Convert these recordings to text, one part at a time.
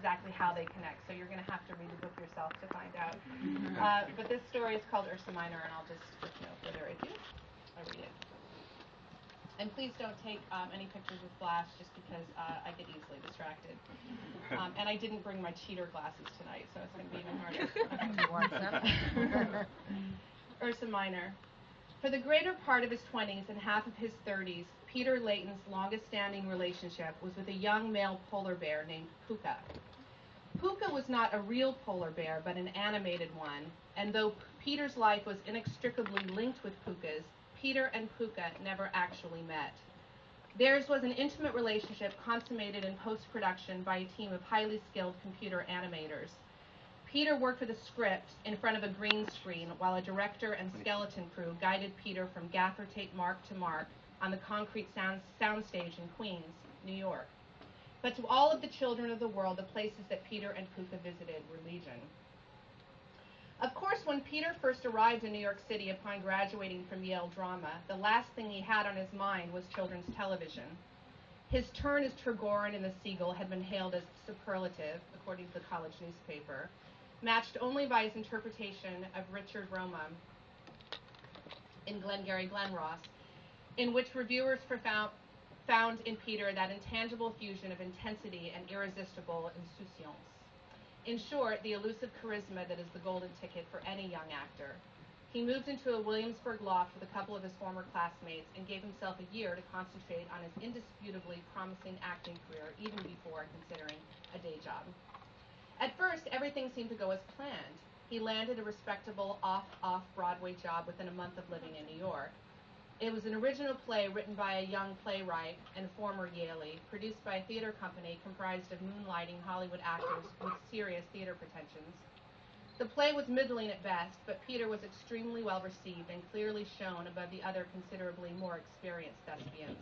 exactly how they connect, so you're going to have to read the book yourself to find out. But this story is called Ursa Minor, and I'll just, with no further ado, I'll read it. And please don't take any pictures with flash, just because I get easily distracted. And I didn't bring my cheater glasses tonight, so it's going to be even harder. Ursa Minor. For the greater part of his 20s and half of his 30s, Peter Layton's longest-standing relationship was with a young male polar bear named Puka. Puka was not a real polar bear, but an animated one, and though Peter's life was inextricably linked with Puka's, Peter and Puka never actually met. Theirs was an intimate relationship consummated in post-production by a team of highly skilled computer animators. Peter worked with a script in front of a green screen while a director and skeleton crew guided Peter from gaffer tape mark to mark on the concrete soundstage in Queens, New York. But to all of the children of the world, the places that Peter and Puka visited were legion. Of course, when Peter first arrived in New York City upon graduating from Yale Drama, the last thing he had on his mind was children's television. His turn as Trigorin in The Seagull had been hailed as superlative, according to the college newspaper, matched only by his interpretation of Richard Roma in Glengarry Glen Ross, in which reviewers found in Peter that intangible fusion of intensity and irresistible insouciance. In short, the elusive charisma that is the golden ticket for any young actor. He moved into a Williamsburg loft with a couple of his former classmates and gave himself a year to concentrate on his indisputably promising acting career, even before considering a day job. At first, everything seemed to go as planned. He landed a respectable off-Broadway job within a month of living in New York. It was an original play written by a young playwright and former Yalie, produced by a theater company comprised of moonlighting Hollywood actors with serious theater pretensions. The play was middling at best, but Peter was extremely well received and clearly shone above the other considerably more experienced thespians.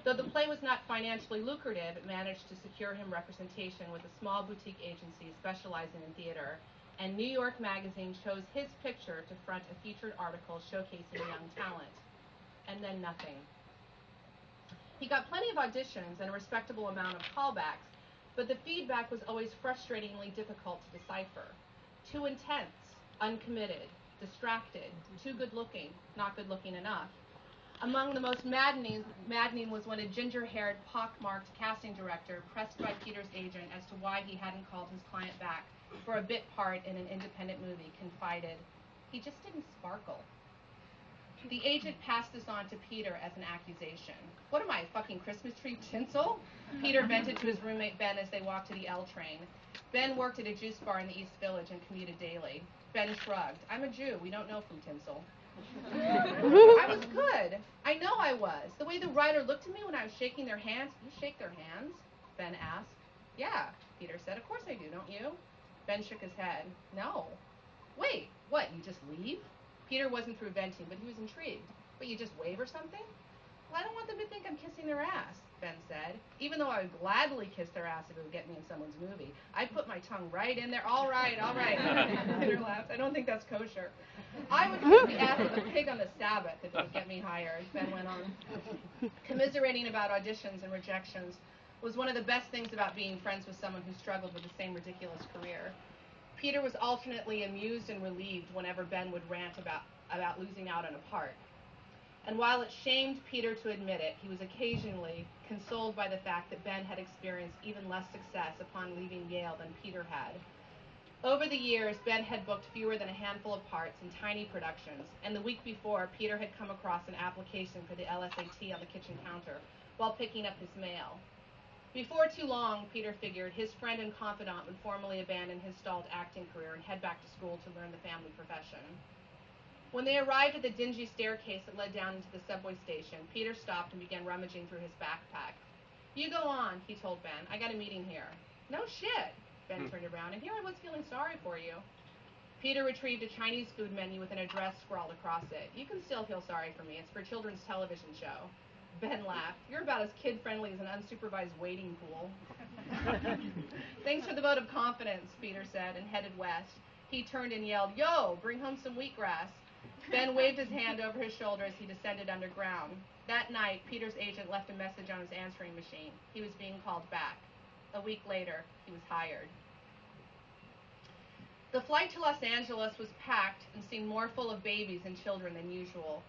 Though the play was not financially lucrative, it managed to secure him representation with a small boutique agency specializing in theater, and New York Magazine chose his picture to front a featured article showcasing young talent. And then nothing. He got plenty of auditions and a respectable amount of callbacks, but the feedback was always frustratingly difficult to decipher. Too intense, uncommitted, distracted, too good-looking, not good-looking enough. Among the most maddening was when a ginger-haired, pock-marked casting director, pressed by Peter's agent as to why he hadn't called his client back for a bit part in an independent movie, confided, "He just didn't sparkle." The agent passed this on to Peter as an accusation. "What am I, a fucking Christmas tree tinsel?" Peter vented to his roommate Ben as they walked to the L train. Ben worked at a juice bar in the East Village and commuted daily. Ben shrugged. "I'm a Jew. We don't know from tinsel." "I was good. I know I was. The way the writer looked at me when I was shaking their hands." "You shake their hands?" Ben asked. "Yeah," Peter said. "Of course I do, don't you?" Ben shook his head. "No." "Wait, what, you just leave?" Peter wasn't through venting, but he was intrigued. "But you just wave or something?" "Well, I don't want them to think I'm kissing their ass," Ben said. "Even though I would gladly kiss their ass if it would get me in someone's movie. I put my tongue right in there. All right, all right." Peter laughed. "I don't think that's kosher." "I would kiss the ass of a pig on the Sabbath if it would get me hired," Ben went on. Commiserating about auditions and rejections was one of the best things about being friends with someone who struggled with the same ridiculous career. Peter was alternately amused and relieved whenever Ben would rant about losing out on a part. And while it shamed Peter to admit it, he was occasionally consoled by the fact that Ben had experienced even less success upon leaving Yale than Peter had. Over the years, Ben had booked fewer than a handful of parts in tiny productions, and the week before, Peter had come across an application for the LSAT on the kitchen counter while picking up his mail. Before too long, Peter figured, his friend and confidant would formally abandon his stalled acting career and head back to school to learn the family profession. When they arrived at the dingy staircase that led down into the subway station, Peter stopped and began rummaging through his backpack. "You go on," he told Ben. "I got a meeting here." "No shit." Ben turned around, "and here I was feeling sorry for you." Peter retrieved a Chinese food menu with an address scrawled across it. "You can still feel sorry for me. It's for a children's television show." Ben laughed. "You're about as kid-friendly as an unsupervised wading pool." "Thanks for the vote of confidence," Peter said, and headed west. He turned and yelled, "Yo, bring home some wheatgrass." Ben waved his hand over his shoulder as he descended underground. That night, Peter's agent left a message on his answering machine. He was being called back. A week later, he was hired. The flight to Los Angeles was packed and seemed more full of babies and children than usual.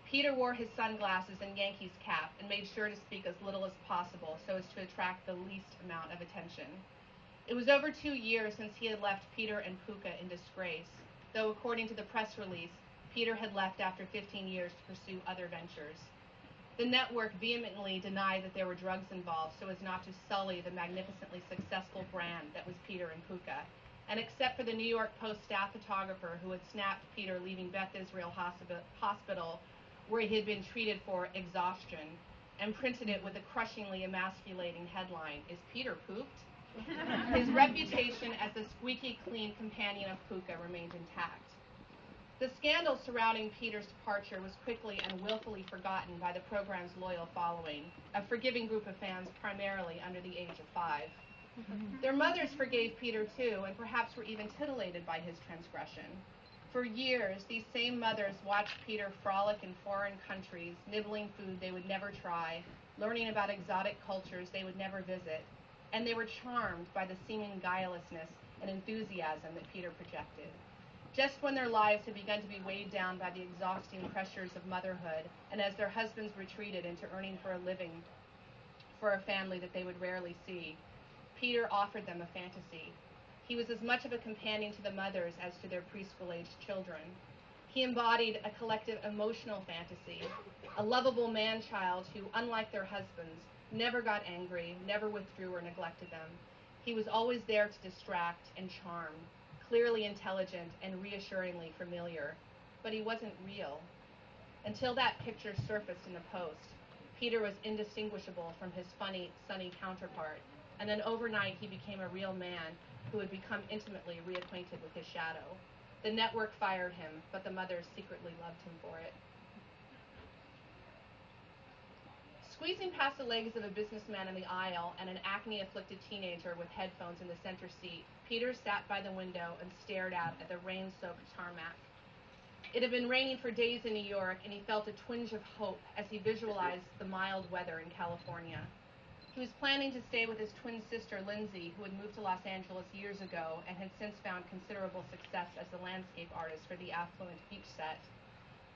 Peter wore his sunglasses and Yankees cap and made sure to speak as little as possible so as to attract the least amount of attention. It was over 2 years since he had left Peter and Puka in disgrace, though according to the press release, Peter had left after 15 years to pursue other ventures. The network vehemently denied that there were drugs involved so as not to sully the magnificently successful brand that was Peter and Puka, and except for the New York Post staff photographer who had snapped Peter leaving Beth Israel Hospital where he had been treated for exhaustion, and printed it with a crushingly emasculating headline, "Is Peter pooped?" His reputation as the squeaky clean companion of Puka remained intact. The scandal surrounding Peter's departure was quickly and willfully forgotten by the program's loyal following, a forgiving group of fans primarily under the age of 5. Their mothers forgave Peter too, and perhaps were even titillated by his transgression. For years, these same mothers watched Peter frolic in foreign countries, nibbling food they would never try, learning about exotic cultures they would never visit, and they were charmed by the seeming guilelessness and enthusiasm that Peter projected. Just when their lives had begun to be weighed down by the exhausting pressures of motherhood, and as their husbands retreated into earning for a living for a family that they would rarely see, Peter offered them a fantasy. He was as much of a companion to the mothers as to their preschool-aged children. He embodied a collective emotional fantasy, a lovable man-child who, unlike their husbands, never got angry, never withdrew or neglected them. He was always there to distract and charm, clearly intelligent and reassuringly familiar, but he wasn't real. Until that picture surfaced in the Post, Peter was indistinguishable from his funny, sunny counterpart, and then overnight he became a real man who had become intimately reacquainted with his shadow. The network fired him, but the mothers secretly loved him for it. Squeezing past the legs of a businessman in the aisle and an acne-afflicted teenager with headphones in the center seat, Peter sat by the window and stared out at the rain-soaked tarmac. It had been raining for days in New York, and he felt a twinge of hope as he visualized the mild weather in California. He was planning to stay with his twin sister, Lindsay, who had moved to Los Angeles years ago and had since found considerable success as a landscape artist for the affluent beach set.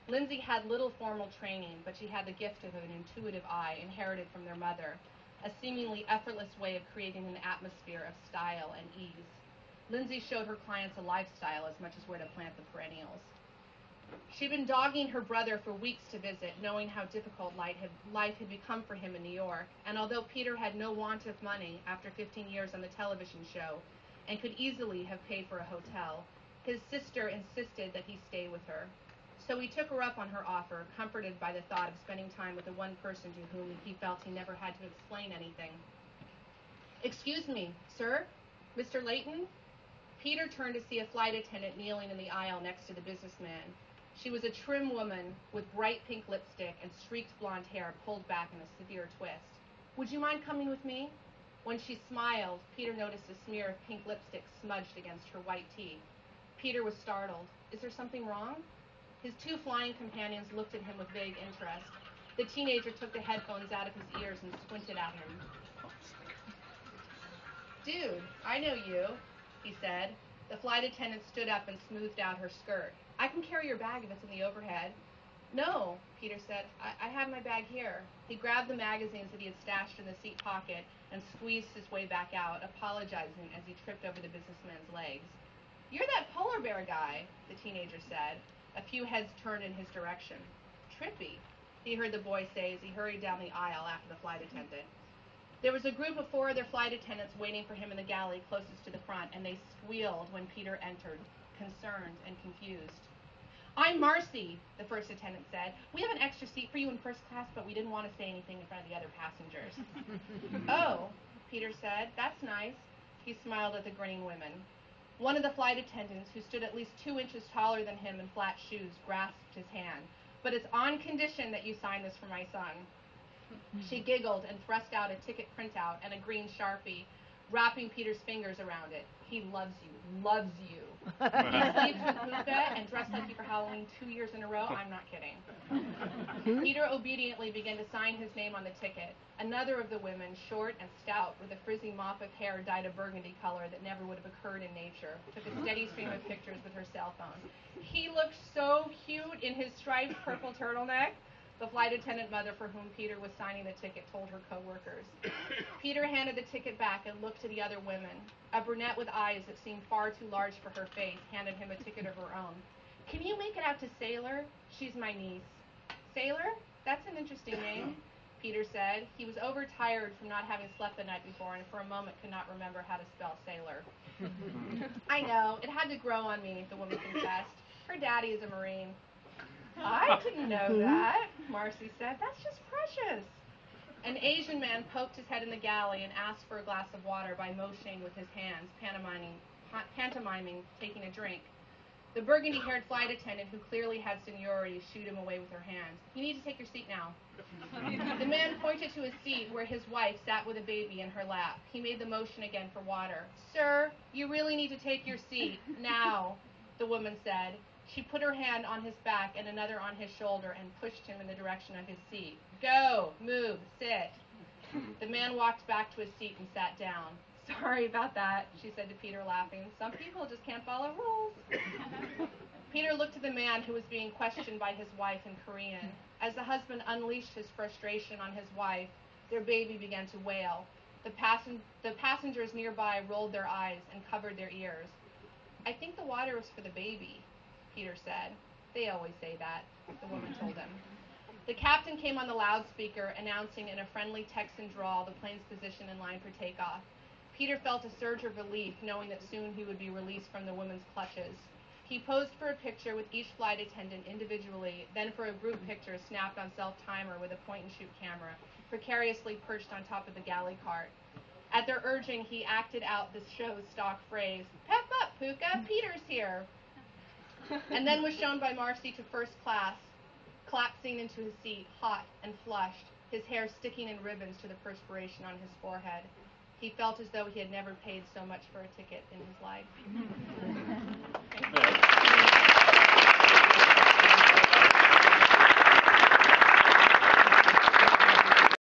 Lindsay had little formal training, but she had the gift of an intuitive eye inherited from their mother, a seemingly effortless way of creating an atmosphere of style and ease. Lindsay showed her clients a lifestyle as much as where to plant the perennials. She'd been dogging her brother for weeks to visit, knowing how difficult life had become for him in New York, and although Peter had no want of money after 15 years on the television show and could easily have paid for a hotel, his sister insisted that he stay with her. So he took her up on her offer, comforted by the thought of spending time with the one person to whom he felt he never had to explain anything. "Excuse me, sir? Mr. Layton?" Peter turned to see a flight attendant kneeling in the aisle next to the businessman. She was a trim woman with bright pink lipstick and streaked blonde hair pulled back in a severe twist. "Would you mind coming with me?" When she smiled, Peter noticed a smear of pink lipstick smudged against her white tee. Peter was startled. "Is there something wrong?" His two flying companions looked at him with vague interest. The teenager took the headphones out of his ears and squinted at him. "Dude, I know you," he said. The flight attendant stood up and smoothed out her skirt. "I can carry your bag if it's in the overhead." "No," Peter said. I have my bag here." He grabbed the magazines that he had stashed in the seat pocket and squeezed his way back out, apologizing as he tripped over the businessman's legs. "You're that polar bear guy," the teenager said. A few heads turned in his direction. "Trippy," he heard the boy say as he hurried down the aisle after the flight attendant. There was a group of 4 other flight attendants waiting for him in the galley closest to the front, and they squealed when Peter entered, concerned and confused. "I'm Marcy," the first attendant said. "We have an extra seat for you in first class, but we didn't want to say anything in front of the other passengers." "Oh," Peter said. "That's nice." He smiled at the grinning women. One of the flight attendants, who stood at least 2 inches taller than him in flat shoes, grasped his hand. "But it's on condition that you sign this for my son." She giggled and thrust out a ticket printout and a green Sharpie, wrapping Peter's fingers around it. "He loves you, loves you." He sleeps with Puka and dressed like you for Halloween 2 years in a row. I'm not kidding. Peter obediently began to sign his name on the ticket. Another of the women, short and stout, with a frizzy mop of hair dyed a burgundy color that never would have occurred in nature, took a steady stream of pictures with her cell phone. He looked so cute in his striped purple turtleneck. The flight attendant mother for whom Peter was signing the ticket told her co-workers. Peter handed the ticket back and looked to the other women. A brunette with eyes that seemed far too large for her face handed him a ticket of her own. Can you make it out to Sailor? She's my niece. Sailor? That's an interesting name, Peter said. He was overtired from not having slept the night before and for a moment could not remember how to spell sailor. I know, it had to grow on me, the woman confessed. Her daddy is a Marine. I didn't know that, Marcy said. That's just precious. An Asian man poked his head in the galley and asked for a glass of water by motioning with his hands, pantomiming taking a drink. The burgundy-haired flight attendant, who clearly had seniority, shooed him away with her hands. You need to take your seat now. The man pointed to a seat where his wife sat with a baby in her lap. He made the motion again for water. Sir, you really need to take your seat now, the woman said. She put her hand on his back and another on his shoulder and pushed him in the direction of his seat. Go, move, sit. The man walked back to his seat and sat down. Sorry about that, she said to Peter, laughing. Some people just can't follow rules. Peter looked at the man who was being questioned by his wife in Korean. As the husband unleashed his frustration on his wife, their baby began to wail. The passengers nearby rolled their eyes and covered their ears. I think the water is for the baby, Peter said. They always say that, the woman told him. The captain came on the loudspeaker, announcing in a friendly Texan drawl the plane's position in line for takeoff. Peter felt a surge of relief, knowing that soon he would be released from the woman's clutches. He posed for a picture with each flight attendant individually, then for a group picture snapped on self-timer with a point-and-shoot camera, precariously perched on top of the galley cart. At their urging, he acted out the show's stock phrase, "Pep up, Puka, Peter's here," and then was shown by Marcy to first class, collapsing into his seat, hot and flushed, his hair sticking in ribbons to the perspiration on his forehead. He felt as though he had never paid so much for a ticket in his life.